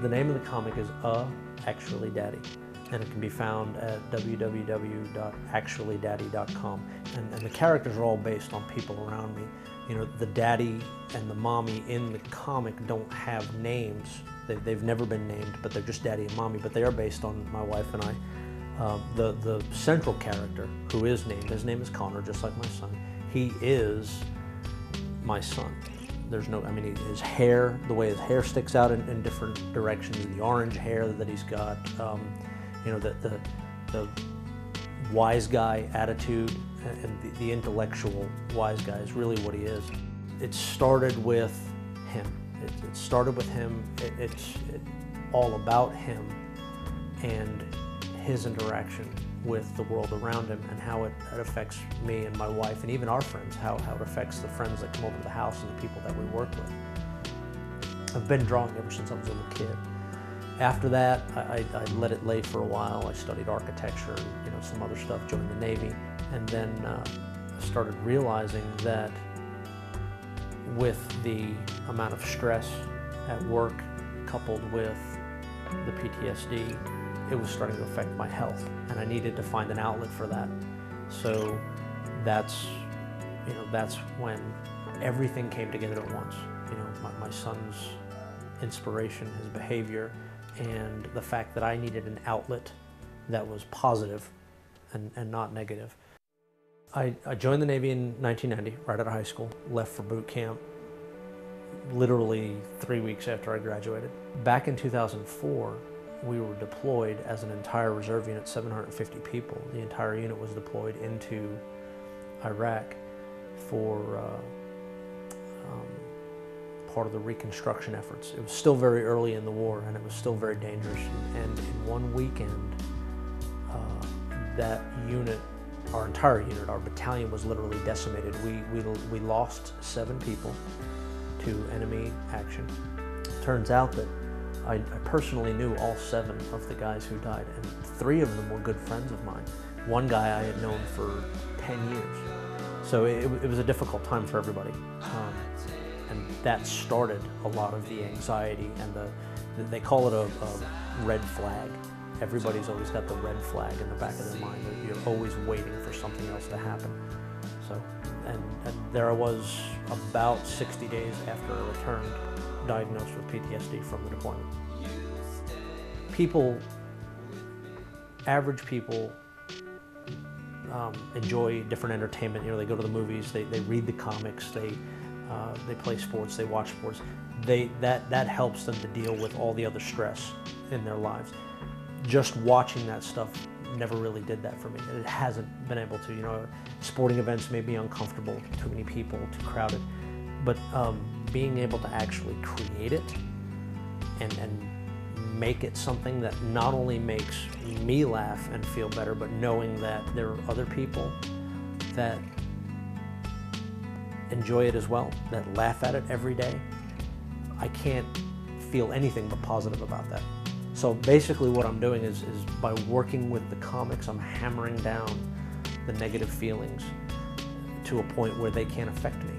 The name of the comic is Actually Daddy, and it can be found at www.actuallydaddy.com. And the characters are all based on people around me. You know, the daddy and the mommy in the comic don't have names. They've never been named, but they're just daddy and mommy, but they are based on my wife and I. The central character, who is named, his name is Connor, just like my son. He is my son. There's no, I mean, his hair, the way his hair sticks out in different directions, the orange hair that he's got, you know, the wise guy attitude, and the intellectual wise guy is really what he is. It started with him. It started with him. It's all about him and his interaction with the world around him, and how it affects me and my wife and even our friends, how it affects the friends that come over to the house and the people that we work with. I've been drawing ever since I was a little kid. After that, I let it lay for a while. I studied architecture and, you know, some other stuff, joined the Navy, and then started realizing that with the amount of stress at work coupled with the PTSD, it was starting to affect my health, and I needed to find an outlet for that. So that's when everything came together at once. You know, my son's inspiration, his behavior, and the fact that I needed an outlet that was positive and not negative. I joined the Navy in 1990, right out of high school, left for boot camp literally 3 weeks after I graduated. Back in 2004, we were deployed as an entire reserve unit, 750 people. The entire unit was deployed into Iraq for part of the reconstruction efforts. It was still very early in the war, and it was still very dangerous. And in one weekend, that unit, our entire unit, our battalion was literally decimated. We lost 7 people to enemy action. Turns out that I personally knew all 7 of the guys who died, and 3 of them were good friends of mine. One guy I had known for 10 years. So it was a difficult time for everybody. And that started a lot of the anxiety, and they call it a red flag. Everybody's always got the red flag in the back of their mind. You're always waiting for something else to happen. So, and there I was about 60 days after I returned, diagnosed with PTSD from the deployment. Average people enjoy different entertainment. You know, they go to the movies, they read the comics, they play sports, they watch sports. That helps them to deal with all the other stress in their lives. Just watching that stuff never really did that for me. It hasn't been able to. You know, sporting events may be uncomfortable, too many people, too crowded, but being able to actually create it and make it something that not only makes me laugh and feel better, but knowing that there are other people that enjoy it as well, that laugh at it every day, I can't feel anything but positive about that. So basically what I'm doing is by working with the comics, I'm hammering down the negative feelings to a point where they can't affect me.